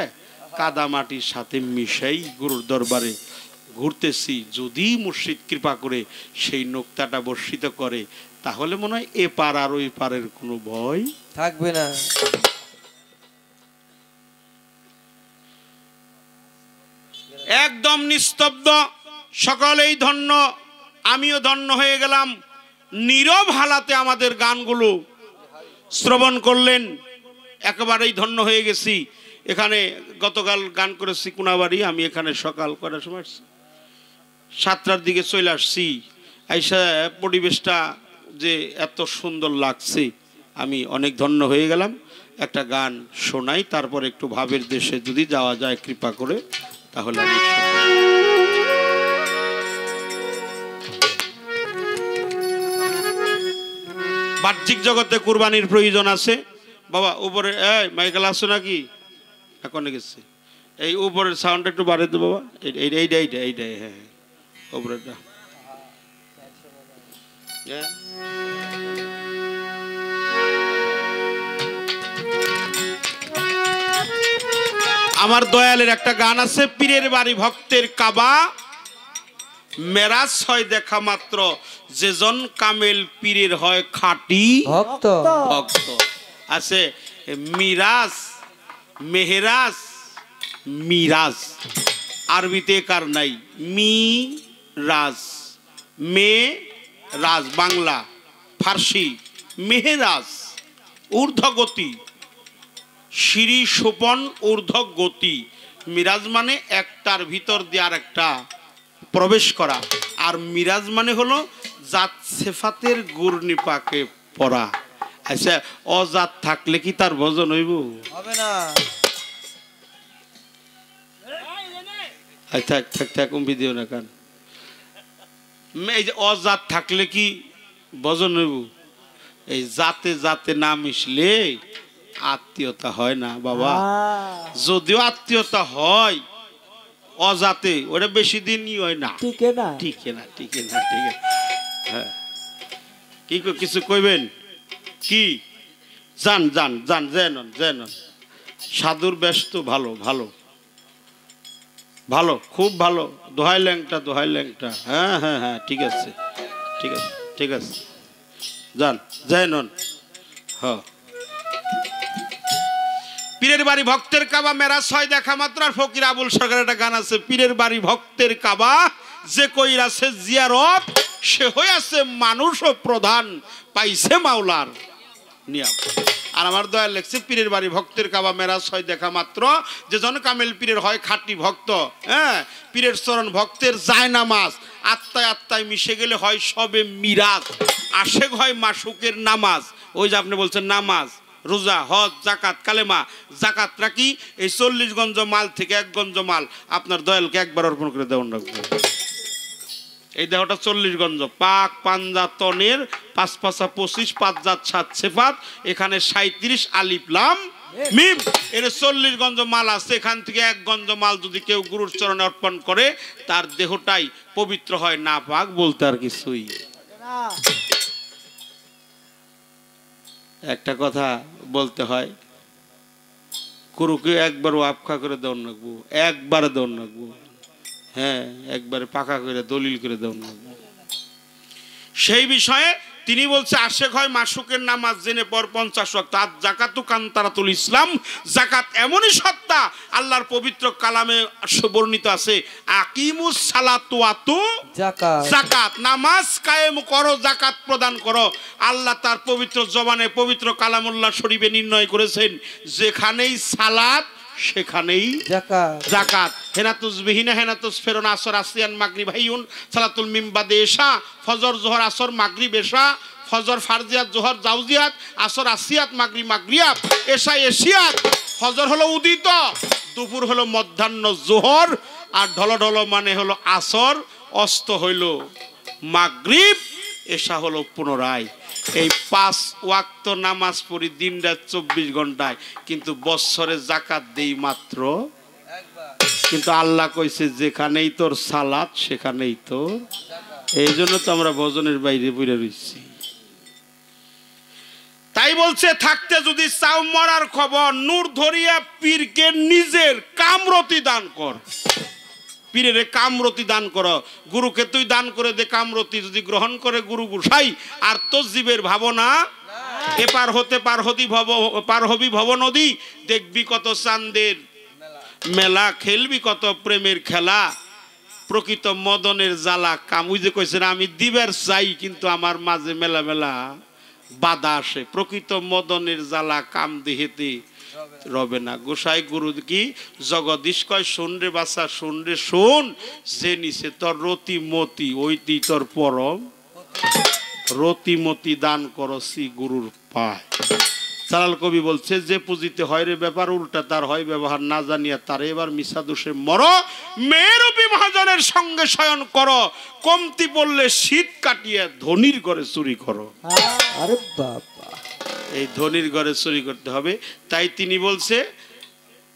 কাদা মাটির সাথে মিশাই গুরুর দরবারে ঘুরতেছি। যদি মুর্শিদ কৃপা করে সেই নোক্তাটা বর্ষিত করে, তাহলে মনে হয় এ পার আর ওই পারের কোনো ভয় থাকবে না। একদম নিস্তব্ধ, সকলেই ধন্য, আমিও ধন্য হয়ে গেলাম। নীরব হালাতে আমাদের গানগুলো শ্রবণ করলেন, একেবারেই ধন্য হয়ে গেছি। এখানে গতকাল গান করেছি কোনাবাড়ি, আমি এখানে সকাল কটার সময় 7টার দিকে চলে আসছি। আইসা পরিবেশটা যে এত সুন্দর লাগছে, আমি অনেক ধন্য হয়ে গেলাম। একটা গান শোনাই, তারপর একটু ভাবের দেশে যদি যাওয়া যায় কৃপা করে, তাহলে আমি বাহ্যিক জগতে কুরবানির প্রয়োজন আছে। বাবা উপরে মাইকেল আসছো নাকি? এখন গেছে, এই উপরের সাউন্ড একটু বাড়িয়ে দেবো বাবা। এইটাই হ্যাঁ, উপরেরটা। আমার দয়ালের একটা গান আছে, পীরের বাড়ি ভক্তের কাবা, মেরাজ হয় দেখা মাত্র, যেজন কামেল পীরের হয় খাঁটি ভক্ত। ভক্ত। আছে মিরাজ, মেহরাজ, মিরাজ, আরবিতে কার নাই, মি রাজ, মে রাজ বাংলা, ফার্সি মেহরাজ ঊর্ধ্বগতি, সিঁড়ি সোপন ঊর্ধ্বগতি। মিরাজ মানে একটার ভিতর দিয়ে আর একটা প্রবেশ করা, আর মিরাজ মানে হলো জাত সেফাতের গুরনিপাকে পড়া। আচ্ছা, অজাত থাকলে কি তার ভজন হইব? হবে না। থাক থাক থাক, উম্পি দিও না কান। এই যে অজাত থাকলে কি ভজন হইব? এই জাতে জাতে না মিশলে আত্মীয়তা হয় না বাবা। যদিও আত্মীয়তা হয়, অজাতে ওটা বেশি দিনই হয় না, টিকে না। হ্যাঁ, কি কিছু কইবেন কি? যান যান যান, যেন সাধুর ব্যস্ত, ভালো ভালো ভালো, খুব ভালো। দোহাই ল্যাংটা। হ্যাঁ হ্যাঁ হ্যাঁ, ঠিক আছে ঠিক আছে, যান যেন। হ্যাঁ, পীরের বাড়ি ভক্তের কাবা, মেরাজ হয় দেখা মাত্র। আর ফকির আবুল সরকারের একটা গান আছে, পীরের বাড়ি ভক্তের কাবা, যে কইরাছে জিয়ারত, সে হইয়াছে মানুষ ও প্রধান, পাইছে মাওলার নিয়াম। আর আমার দয়াল লেখছে, পীরের বাড়ি ভক্তের কাবা, মেরাজ হয় দেখা মাত্র, যে জন কামেল পীরের হয় খাঁটি ভক্ত। হ্যাঁ, পীরের চরণ ভক্তের যায় নামাজ, আত্মায় আত্মায় মিশে গেলে হয় সবে মিরাজ। আশেক হয় মাসুকের নামাজ। ওই যে আপনি বলছেন নামাজ, রোজা, হজ, জাকাত, কালেমা। জাকাতটা কি? এই 40 গঞ্জ মাল থেকে 1 গঞ্জ মাল আপনার দয়ালকে একবার অর্পণ করে দেওয়ান রাখবো। এই দেহটা 40 গঞ্জ, পাক পাঞ্জাতনের 5 পাঁচা 25, 5 জাত 7 সেফাত, এখানে 37 আলিফ লাম মিম, এর 40 গঞ্জ মাল আছে। এখান থেকে 1 গঞ্জ মাল যদি কেউ গুরুর চরণে অর্পণ করে, তার দেহটাই পবিত্র হয়, না পাক বলতে আর কিছুই। একটা কথা বলতে হয়, গুরুকে একবার ওয়াফখা করে দেওয়ান রাখবো, একবারে দেওয়ান রাখবো। হ্যাঁ, একবারে পাকা করে দলিল করে দেওয়ান রাখবো। সেই বিষয়ে তিনি বলছে, আশেক হয় মাসুকের নামাজ, জেনে পর 50 ওয়াক্ত। আর জাকাতু কান্তারাতুল ইসলাম, জাকাত এমনই সত্তা, আল্লাহর পবিত্র কালামে বর্ণিত আছে, আকিমুস সালাতু ওয়াতু জাকাত, নামাজ কায়েম করো, জাকাত প্রদান করো। আল্লাহ তার পবিত্র জবানে, পবিত্র কালামুল্লাহ শরীফে নির্ণয় করেছেন, যেখানেই সালাত সেখানেই জাকাত। হেনাতুস বিহিনা হেনাতুস ফেরন, আসর আসিয়ান মাগরিব হাইউন, সালাতুল মিমবাদে এশা, ফজর জোহর আসর মাগরিব এশা, ফজর ফারজিয়াত জোহর জাউজিয়াত, আসর আসিয়াত মাগরিব মাগরিয়াত, এশা এশিয়াত। ফজর হলো উদিত, দুপুর হলো মধ্যাহ্ন জোহর, আর ঢল মানে হলো আসর, অস্ত হইল মাগরিব, এশা হলো পুনরায়। এই 5 ওয়াক্ত নামাজ পড়ি দিন রাত 24 ঘন্টায়, কিন্তু বৎসরে জাকাত দেই মাত্র একবার। কিন্তু আল্লাহ কইছে, যেখানেই তোর সালাত সেখানেই তোর। এই জন্য তো আমরা ভজনের বাইরে বইরে রইছি। তাই বলছে, থাকতে যদি চাও মরার খবর, নূর ধরিয়া পীরকে নিজের কামরতি দান কর। পীরের কামরতি দান করো, গুরুকে তুই দান করে দে কামরতি, যদি গ্রহণ করে গুরু গুসাই, আর তোর জীবের ভাবনা এপার হতে পার হবি ভব নদী, দেখবি কত চাঁদের মেলা খেলবি কত প্রেমের খেলা, প্রকৃত মদনের জ্বালা কাম। ওই যে কইছেন আমি দিবার চাই কিন্তু আমার মাঝে মেলা মেলা বাধা আসে, প্রকৃত মদনের জ্বালা কাম দেহেতে রবে না। গোসাই গুরু কি জগদীশ কয় শোন রে বাছা শোন রে শোন, যে নিছে তোর রতিমতি ওইটি তোর পরম রতিমতি দান করছি গুরুর পায়। জালাল কবি বলছে যে পুঁজিতে হয় রে ব্যাপার উল্টা তার হয় ব্যবহার, না জানিয়া তারে এবার মিশা দোষে মর, মেয়েরূপী মহাজনের সঙ্গে শয়ন করো, কমতি পড়লে শীত কাটিয়ে ধনির ঘরে চুরি করো। আরে বাবা, এই ধনির ঘরে চুরি করতে হবে। তাই তিনি বলছে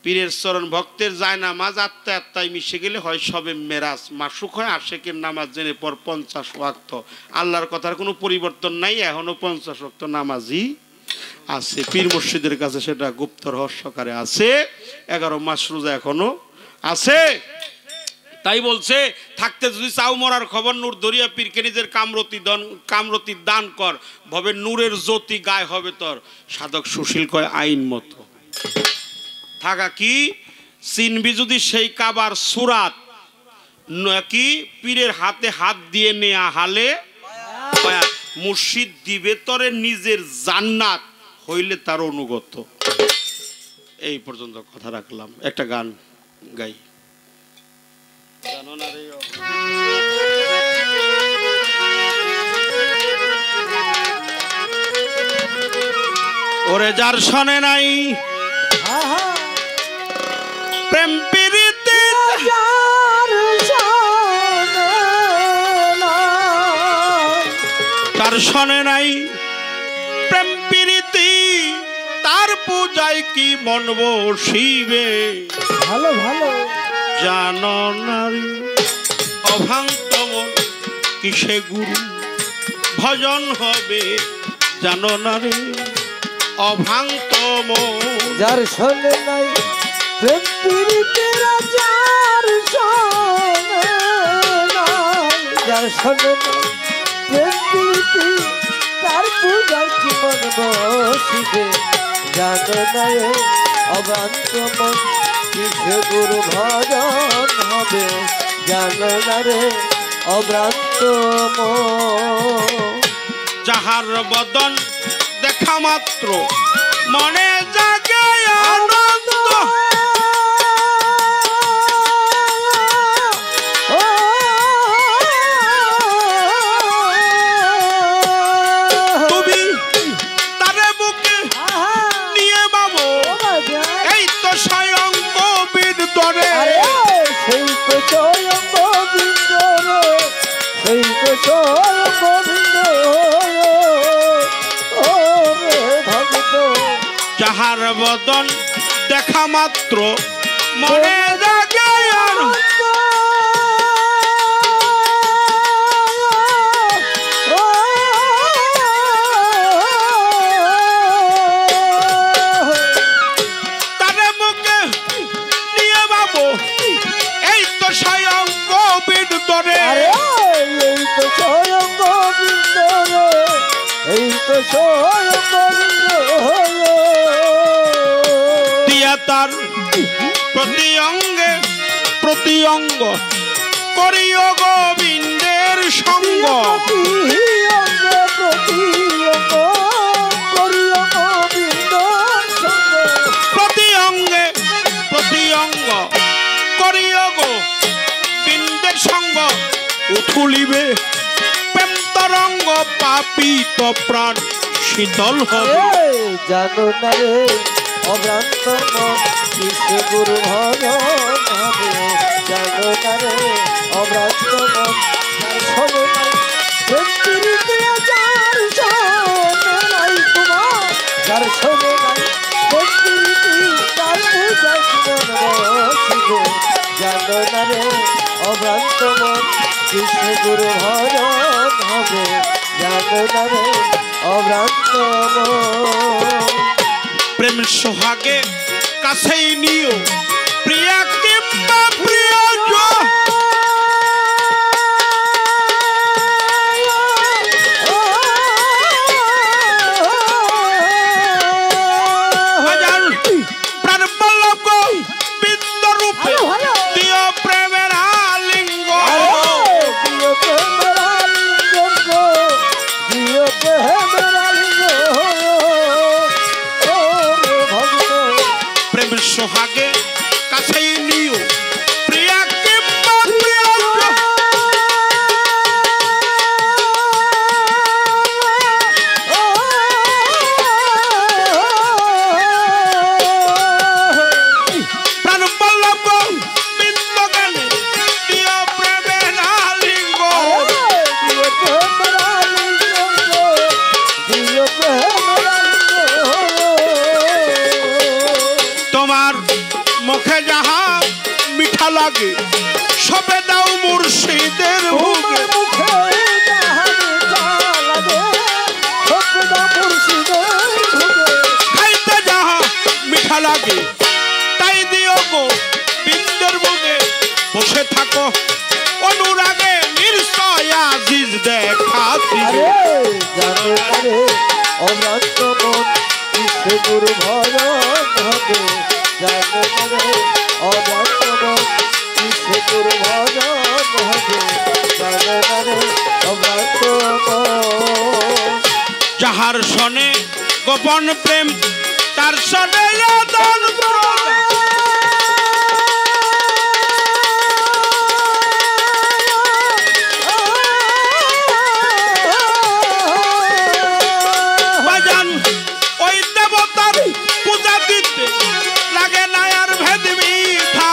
পীরের চরণ ভক্তের যায় নামাজ আত্মায় আত্মায় মিশে গেলে হয় সবে মেরাজ, মাসুক হয় আশেকের নামাজ জেনে পর 50 ওয়াক্ত। আল্লাহর কথার কোনো পরিবর্তন নাই, এখনো 50 ওয়াক্ত নামাজই আছে। পীর মুর্শিদের কাছে সেটা গুপ্ত রহস্যকারে আছে, 11 মাস রোজা এখনো আছে। তাই বলছে থাকতে যদি চাও মরার খবর নূর দরিয়া পীরকে নিজের কামরতি দান কর, ভবে নূরের জ্যোতি গায়ে হবে তোর। সাধক সুশীল কয় আইন মতো থাকা কি চিনবি যদি সেই কাবার সুরাত, নাকি পীরের হাতে হাত দিয়ে নেয়া হালে মুর্শিদ দিবে তরে নিজের জান্নাত, হইলে তার অনুগত। এই পর্যন্ত কথা রাখলাম, একটা গান গাই। ওরে যার শোনে নাই প্রেম প্রীতি, তার শোনে নাই প্রেম প্রীতি, তার পূজায় কি মন বসিবে। ভালো ভালো জানো নারী অভান্ত মন কিসে গুরু ভজন হবে, জানো নারী অভান্ত মন। যার শোনে নাই প্রেম প্রীতির, যার শোনে নাই, যার শোনে নাই প্রেম প্রীতি, তার পূজার কি মন বসিবে। জানো না রে অভ্রান্ত মন কিসে গুরু ভজন হবে, জানো না রে অভ্রান্ত মন। যাহার বদন দেখা মাত্র মনে জাগে আনন্দ, তুমি তারে বুকে নিয়ে বাবু এই তো স্বয়ং কবির দরে। সেই তো স্বয়ং গোবিন্দ রে, সেই তো স্বয়ং গোবিন্দ ও রে ভক্ত। যাহার বদন দেখা মাত্র মনে জাগে আনন্দ, তারে বুকে নিয়ে বাবু এই তো স্বয়ং কবির দরে। এই তো স্বয়ং গোবিন্দ রে, এই তো স্বয়ং গোবিন্দ দিয়া তার প্রতি অঙ্গে প্রতি অঙ্গ করিও গোবিন্দের সঙ্গ, প্রতি অঙ্গে প্রতি অঙ্গ করিও গোবিন্দের সঙ্গ। উঠুলিবে প্রেম তরঙ্গ পাপিত প্রাণ শীতল হবে। জানো না রে অভ্রান্ত মন কিসে গুরু ভজন হবে, জানো না রে অভ্রান্ত মন শোনে নাই প্রেম প্রীতি, যার শোনে নাই তোমার, যার শোনে নাই প্রেম প্রীতি, তার পূজা জীবন বসিবে। জানো না রে অভ্রান্ত মন কিসে গুরু ভজন হবে, জানো না রে অভ্রান্ত মন। প্রেম সোহাগে কাছেই নিও প্রিয়া কিংবা প্রিয় প্রাণ বল্লভ বিন্দর প্রেম সোহাগে কাছেই নিও প্রিয়া কিংবা প্রিয় প্রাণ বল্লভ বিন্দগানে দিও প্রেমের আলিঙ্গ তোমার মুখে যাহা মিঠা লাগে সবে দাও মুর্শিদের ভোগে খাইতে যাহা মিঠা লাগে তাই দিও গো বিন্দের ভোগে বসে থাকো অনুরাগে নির্ষয় আজিজ দেখা দিবে অভ্রান্ত মন ইচ্ছে গুরু ভজন হবে জানে অভ্রান্ত মন ইচ্ছে গুরু ভজন হবে জানে অভ্রান্ত মন যাহার সনে গোপন প্রেম তার সনে আদর বাজান ওই দেবতার পূজা দিতে লাগে না আর ভেদ মিঠা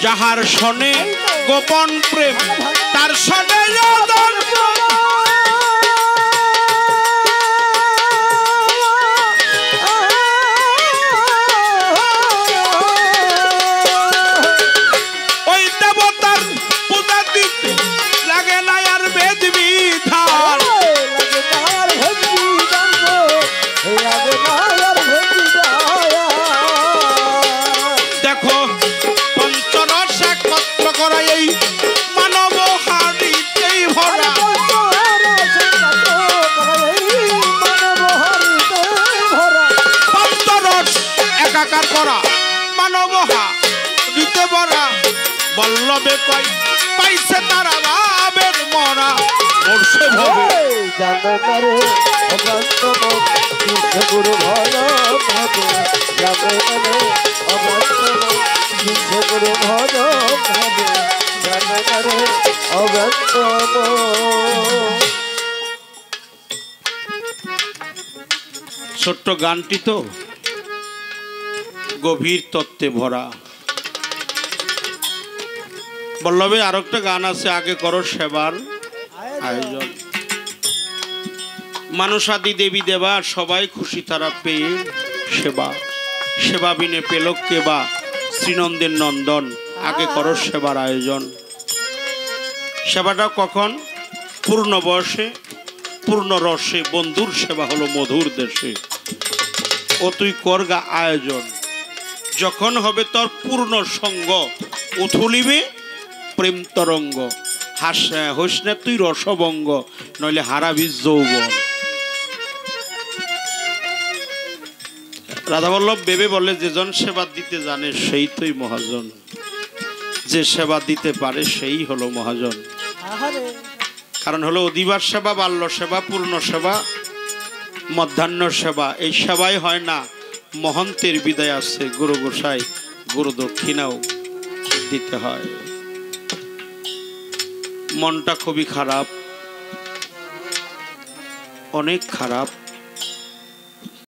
যাহার সনে গোপন প্রেম তার সনে আদর ওই দেবতার পূজা দিতে লাগে না আর ভেদ বিধান দেখো পঞ্চরস একত্র করা এই মানব হারিতেই ভরা পঞ্চরস একাকার করা মানব হারিতে ভরা বল্লভে কয় পাইছে তারা ভাবের মরা মরছে ভবে গুরু ভজন হবে জানে অভ্রান্ত মন ইচ্ছে গুরু ভজন হবে জানে অভ্রান্ত মন ছোট্ট গানটি তো গভীর তত্ত্বে ভরা বল্লভে আর একটা গান আছে আগে করো সেবার আয়োজন মানুষ আদি দেবী দেবা সবাই খুশি তারা পেয়ে সেবা সেবা বিনে পেল কেবা শ্রীনন্দের নন্দন আগে করো সেবার আয়োজন সেবাটা কখন পূর্ণ বয়সে পূর্ণ রসে বন্ধুর সেবা হলো মধুর দেশে ও তুই করগা আয়োজন যখন হবে তোর পূর্ণ সঙ্গ উথুলিবে প্রেম তরঙ্গ হোস না তুই রসভঙ্গ নইলে হারাবি যৌবন রাধাবল্লভ ভেবে বলে যেজন সেবা দিতে জানে সেই তোই মহাজন যে সেবা দিতে পারে সেই হলো মহাজন কারণ হলো অধিবার সেবা বাল্য সেবা পূর্ণ সেবা মধ্যাহ্ন সেবা এই সেবাই হয় না মহন্তের বিদায় আছে গুরু গোসাই গুরু দক্ষিণাও দিতে হয় মনটা খুবই খারাপ অনেক খারাপ